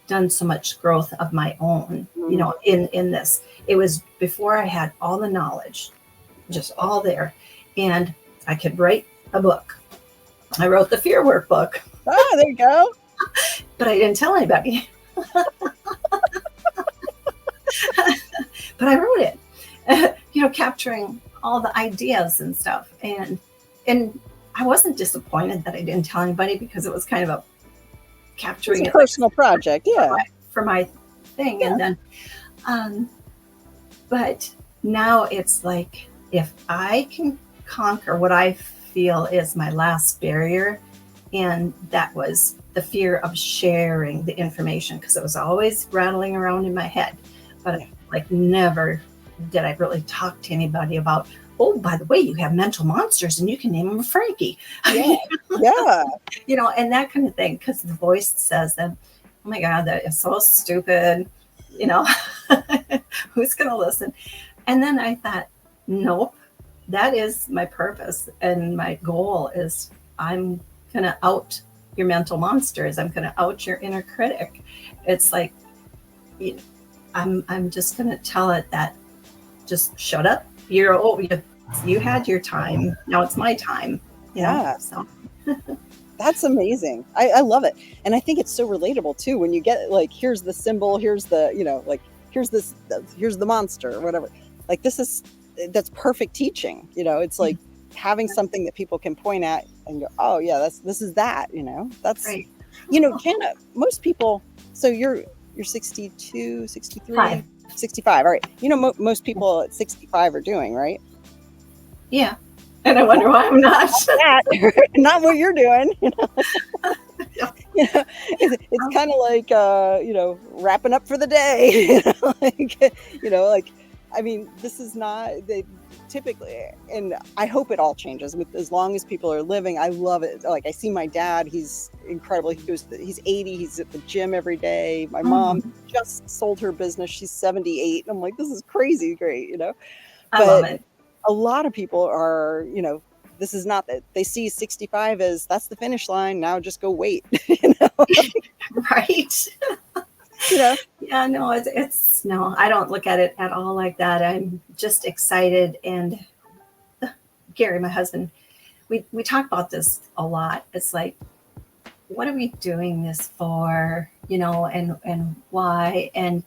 done so much growth of my own, in this. It was before I had all the knowledge, just all there, and I could write a book. I wrote the fear workbook. Oh, there you go. But I didn't tell anybody. But I wrote it, capturing all the ideas and stuff. And I wasn't disappointed that I didn't tell anybody, because it was kind of a capturing it's a personal project. Yeah. For my thing. Yeah. And then, but now it's like, if I can conquer what I feel is my last barrier, and that was the fear of sharing the information, because it was always rattling around in my head, but like never did I really talk to anybody about, oh, by the way, you have mental monsters and you can name them Frankie. Yeah. Yeah. And that kind of thing, because the voice says that, oh my God, that is so stupid, who's going to listen? And then I thought, nope, that is my purpose. And my goal is, I'm going to out your mental monsters. I'm going to out your inner critic. It's like, I'm just going to tell it that, just shut up. You had your time. Now it's my time. Yeah. So that's amazing. I love it. And I think it's so relatable too, when you get like, here's the symbol, here's the, here's the monster or whatever. Like that's perfect teaching. It's like having something that people can point at and go, oh yeah, this is that, that's right. Janna, most people, so you're 62, 63, 65. All right. Most people at 65 are doing, right? Yeah. And I wonder why I'm not. Not what you're doing. It's kind of like, wrapping up for the day. I mean, this is not typically, and I hope it all changes as long as people are living. I love it. Like, I see my dad, he's incredible. He's 80. He's at the gym every day. My mom just sold her business. She's 78. And I'm like, this is crazy great, I love it. A lot of people are, this is not that they see 65 as that's the finish line. Now just go wait, Right. Yeah, no, it's no, I don't look at it at all like that. I'm just excited. And Gary, my husband, we talk about this a lot. It's like, what are we doing this for? And why? And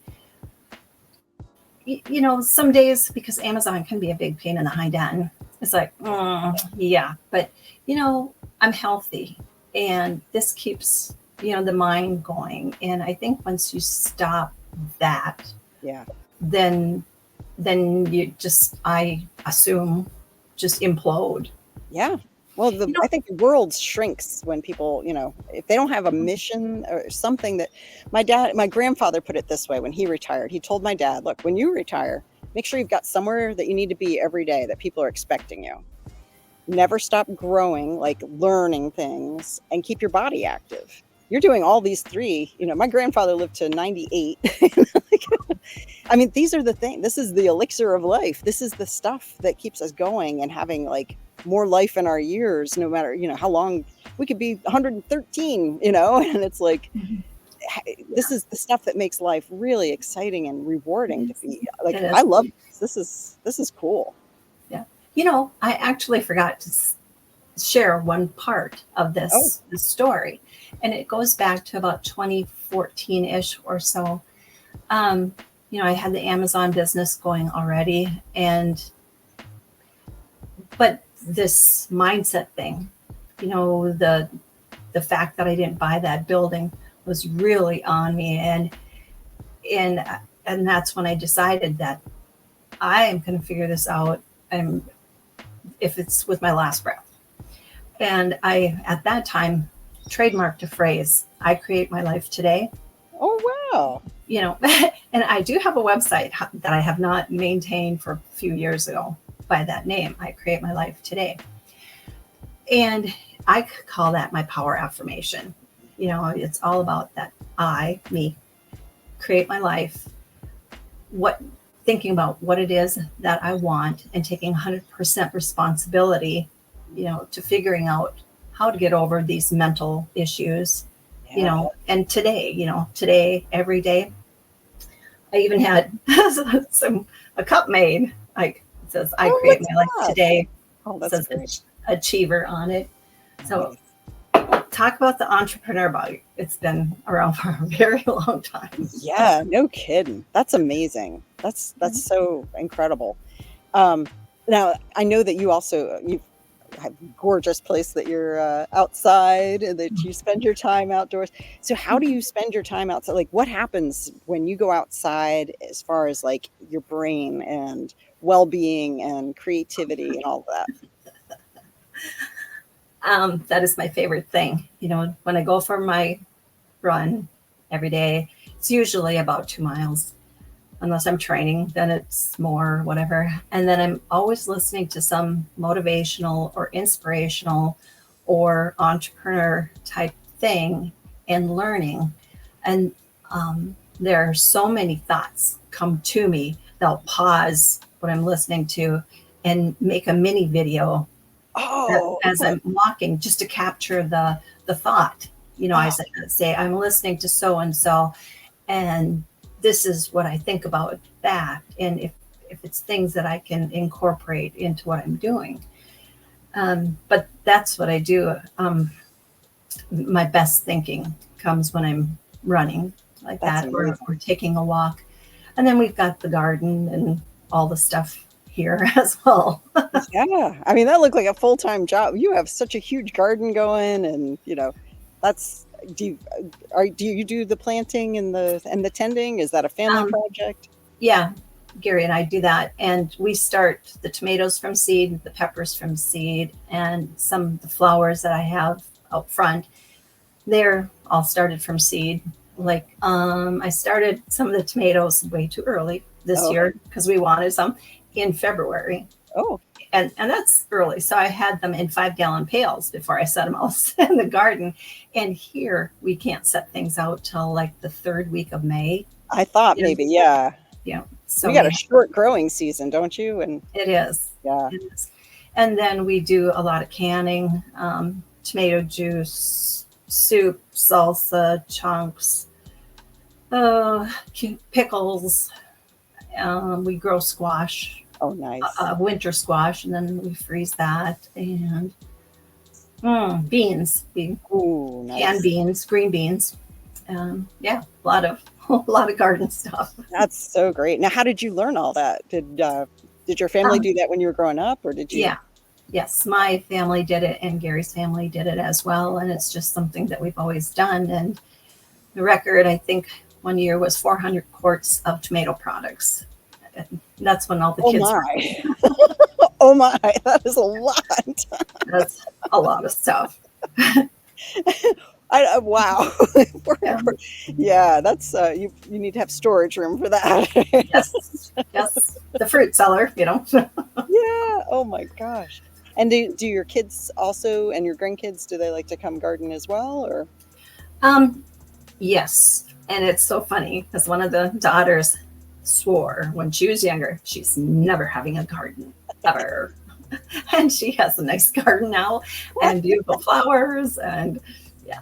some days, because Amazon can be a big pain in the hind end, it's like, yeah, but I'm healthy, and this keeps the mind going. And I think once you stop that, then you just, I assume, just implode. Yeah. Well, I think the world shrinks when people, if they don't have a mission or something. That my grandfather put it this way when he retired. He told my dad, look, when you retire, make sure you've got somewhere that you need to be every day, that people are expecting you. Never stop growing, like learning things, and keep your body active. You're doing all these three. My grandfather lived to 98. I mean, these are the things. This is the elixir of life. This is the stuff that keeps us going and having like more life in our years, no matter, how long. We could be 113, and it's like, this is the stuff that makes life really exciting and rewarding to be like. I love this. This is cool. Yeah. I actually forgot to share one part of this story, and it goes back to about 2014-ish or so. I had the Amazon business going already, but this mindset thing, the fact that I didn't buy that building was really on me, and that's when I decided that I am going to figure this out, if it's with my last breath. And I, at that time, trademarked a phrase, I create my life today. Oh, wow. And I do have a website that I have not maintained for a few years ago by that name, I create my life today. And I call that my power affirmation. It's all about that me, create my life, thinking about what it is that I want, and taking 100% responsibility to figuring out how to get over these mental issues, Yeah. and today, every day. I even had a cup made. Like it says, "I Oh, create what's my life that? today." Oh, It that's says great. achiever on it. So Nice. talk about the entrepreneur bug. It's been around for a very long time. Yeah, no kidding. That's amazing. That's so incredible. Um, Now I know that you have a gorgeous place that you're outside and that you spend your time outdoors. So how do you spend your time outside? Like what happens when you go outside as far as like your brain and well-being and creativity and all of that? That is my favorite thing. When I go for my run every day, it's usually about 2 miles. Unless I'm training, then it's more, whatever. And then I'm always listening to some motivational or inspirational or entrepreneur type thing and learning. And there are so many thoughts come to me. They'll pause what I'm listening to and make a mini video Oh, as I'm walking, just to capture the thought. I oh, say I'm listening to so and so, and this is what I think about that, and if it's things that I can incorporate into what I'm doing. But that's what I do. My best thinking comes when I'm running like that's that, or amazing. we're taking a walk, and then we've got the garden and all the stuff here as well. Yeah. I mean, that looked like a full-time job. You have such a huge garden going and, that's do you do the planting and the tending? Is that a family Um, project? yeah, Gary and I do that. And we start the tomatoes from seed, the peppers from seed, and some of the flowers that I have out front. They're all started from seed. Like I started some of the tomatoes way too early this Oh, year because we wanted some in February. oh, And that's early. So I had them in 5-gallon pails before I set them out in the garden. And here we can't set things out till like the third week of May. I thought And maybe, yeah. so We got we a short growing season, don't you? And It is. yeah. It is. And then we do a lot of canning, tomato juice, soup, salsa, chunks, pickles. We grow squash, Oh, nice. winter squash, and then we freeze that. And beans, we Ooh, canned nice. beans, green beans. Yeah, a lot of a lot of garden stuff. That's so great. Now, how did you learn all that? Did your family Um, do that when you were growing up, or did you? yeah, yes, my family did it, and Gary's family did it as well, and it's just something that we've always done. And the record, I think, one year was 400 quarts of tomato products. And that's when all the Oh kids my. were. Oh my, that is a lot. That's a lot of stuff. Wow. Yeah. Yeah, that's you need to have storage room for that. Yes, yes, the fruit seller. Yeah. Oh my gosh. And do your kids also and your grandkids, do they like to come garden as well or? Um, yes, and it's so funny because one of the daughters swore when she was younger she's never having a garden ever, and she has a nice garden now and beautiful flowers, and yeah,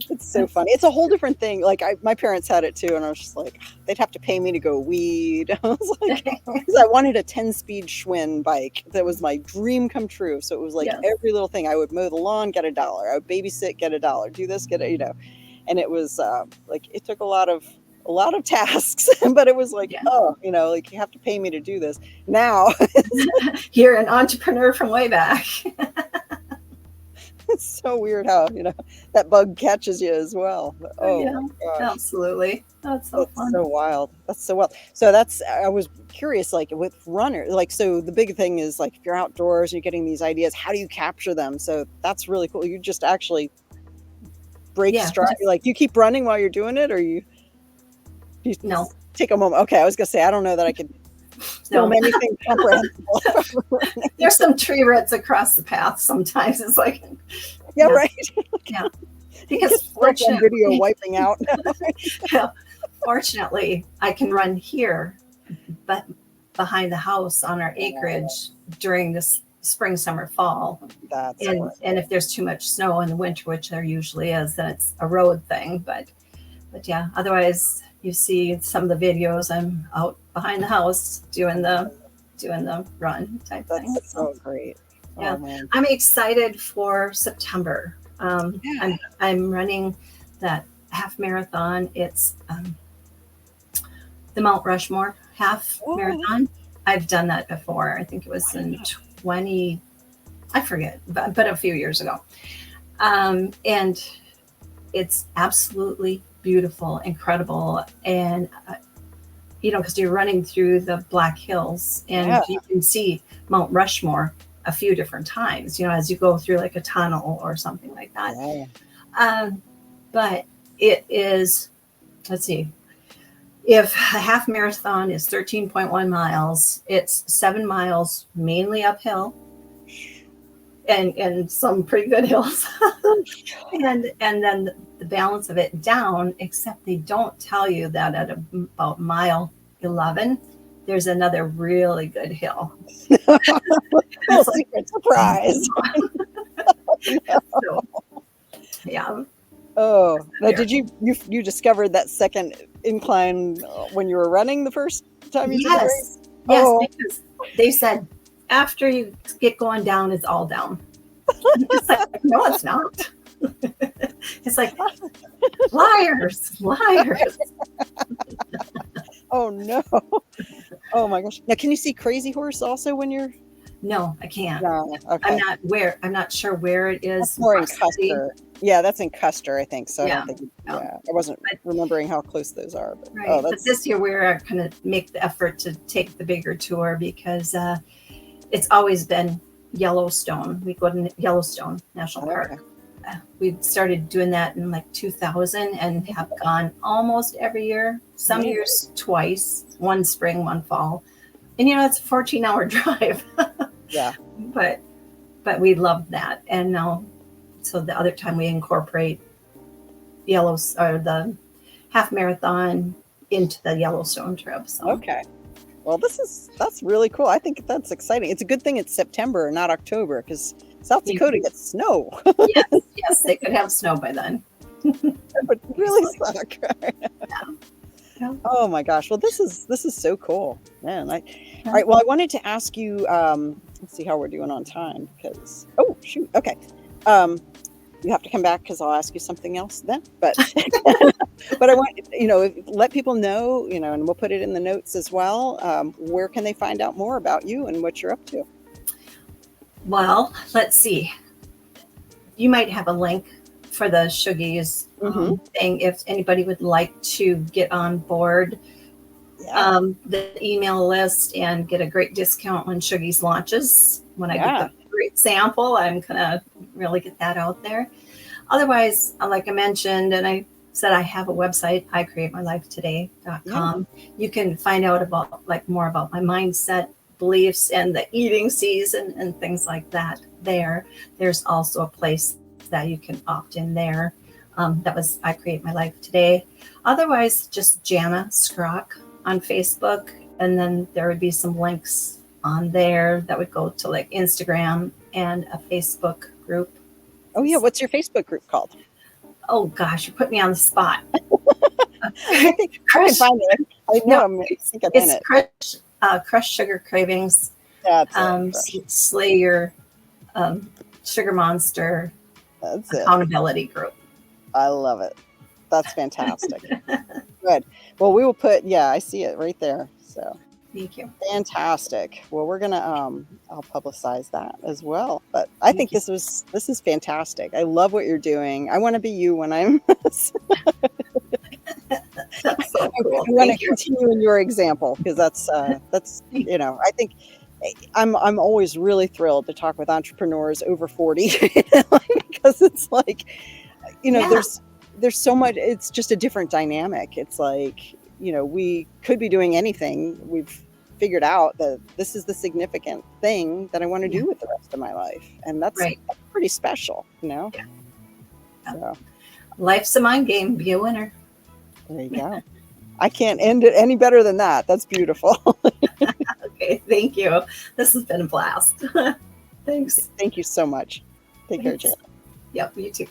It's so funny. It's a whole different thing. Like my parents had it too, and I was just like, they'd have to pay me to go weed. I was like, because I wanted a 10-speed Schwinn bike. That was my dream come true. So it was like yes, every little thing. I would mow the lawn, get $1. I would babysit, get $1. Do this, get it. And it was like it took a lot of tasks, but it was like, yeah. oh, like you have to pay me to do this. Now You're an entrepreneur from way back. it's so weird how that bug catches you as well. But, oh Yeah, my gosh. absolutely. That's so That's fun. so wild. That's so wild. So I was curious, like with runners, like, so the big thing is like, if you're outdoors and you're getting these ideas, how do you capture them? So that's really cool. You just actually break Yeah, stride. just Like you keep running while you're doing it, or you no, take a moment. Okay. I was going to say, I don't know that I could film no. anything comprehensible. There's some tree roots across the path sometimes. It's like, Yeah. yeah, Right. yeah. Get Because stuck on video fortunately, wiping out. fortunately, I can run here, but behind the house on our acreage during this spring, summer, fall. That's And if there's too much snow in the winter, which there usually is, then it's a road thing. But yeah, otherwise you see some of the videos, I'm out behind the house doing the run type thing. that's so great. Yeah, Oh, man. I'm excited for September. Yeah. I'm running that half marathon. It's the Mount Rushmore half Oh, marathon. I've done that before. I think it was in 20, I forget, but a few years ago. And it's absolutely beautiful, incredible. And, because you're running through the Black Hills and yeah. you can see Mount Rushmore a few different times, as you go through like a tunnel or something like that. Yeah. But it is, let's see, if a half marathon is 13.1 miles, it's 7 miles mainly uphill and some pretty good hills. and then the balance of it down, except they don't tell you that at about mile 11, there's another really good hill. Little secret surprise. So, yeah. Oh, now did you discovered that second incline when you were running the first time you did the race? Yes, Oh. because they said after you get going down, it's all down. It's like, no, it's not. It's like, liars. Oh no. Oh my gosh. Now, can you see Crazy Horse also when you're? No, I can't. No. Okay. I'm not sure where it is. That's more in Custer. Yeah, that's in Custer, I think. So Yeah. I don't think. Yeah, I wasn't remembering how close those are. But, right. But this year we're going to make the effort to take the bigger tour because it's always been Yellowstone. We go to Yellowstone National Park. We started doing that in like 2000 and have gone almost every year. Some years twice, one spring, one fall. And it's a 14-hour drive. Yeah. But we love that. And now, so the other time we incorporate the half marathon into the Yellowstone trip. So. Okay. Well, that's really cool. I think that's exciting. It's a good thing it's September and not October because South Dakota gets snow. Yes, they could have snow by then. That would really suck. Yeah. Oh my gosh. Well, this is so cool, man. All right. Well, I wanted to ask you. Let's see how we're doing on time because. Oh shoot. Okay. You have to come back because I'll ask you something else then. But but I want let people know and we'll put it in the notes as well. Where can they find out more about you and what you're up to? Well, let's see. You might have a link for the Shuggies thing if anybody would like to get on board the email list and get a great discount when Shuggies launches. When I get the great sample, I'm gonna really get that out there. Otherwise, like I mentioned, and I said I have a website, icreatemylifetoday.com. You can find out about more about my mindset, beliefs, and the eating season and things like that there. There's also a place that you can opt in there. That was I Create My Life Today. Otherwise, just Janna Skroch on Facebook. And then there would be some links on there that would go to like Instagram and a Facebook group. Oh yeah. What's your Facebook group called? Oh gosh, you put me on the spot. I think I can find it. I know. It's in it. Crush Sugar Cravings. That's Slay Your Sugar Monster. That's accountability group. I love it. That's fantastic. Good. Well, we will put. Yeah, I see it right there. So thank you. Fantastic. Well, we're gonna. I'll publicize that as well. But I think this is fantastic. I love what you're doing. I want to be you when I'm. That's so cool. I want to continue in your example because that's I think I'm always really thrilled to talk with entrepreneurs over 40 because it's like there's so much. It's just a different dynamic. It's like we could be doing anything. We've figured out that this is the significant thing that I want to do with the rest of my life, and that's pretty special. Yeah. So. Life's a mind game. Be a winner. There you go. I can't end it any better than that. That's beautiful. Okay, thank you. This has been a blast. Thanks. Thank you so much. Take care, Thanks. Jan. Yep, you too.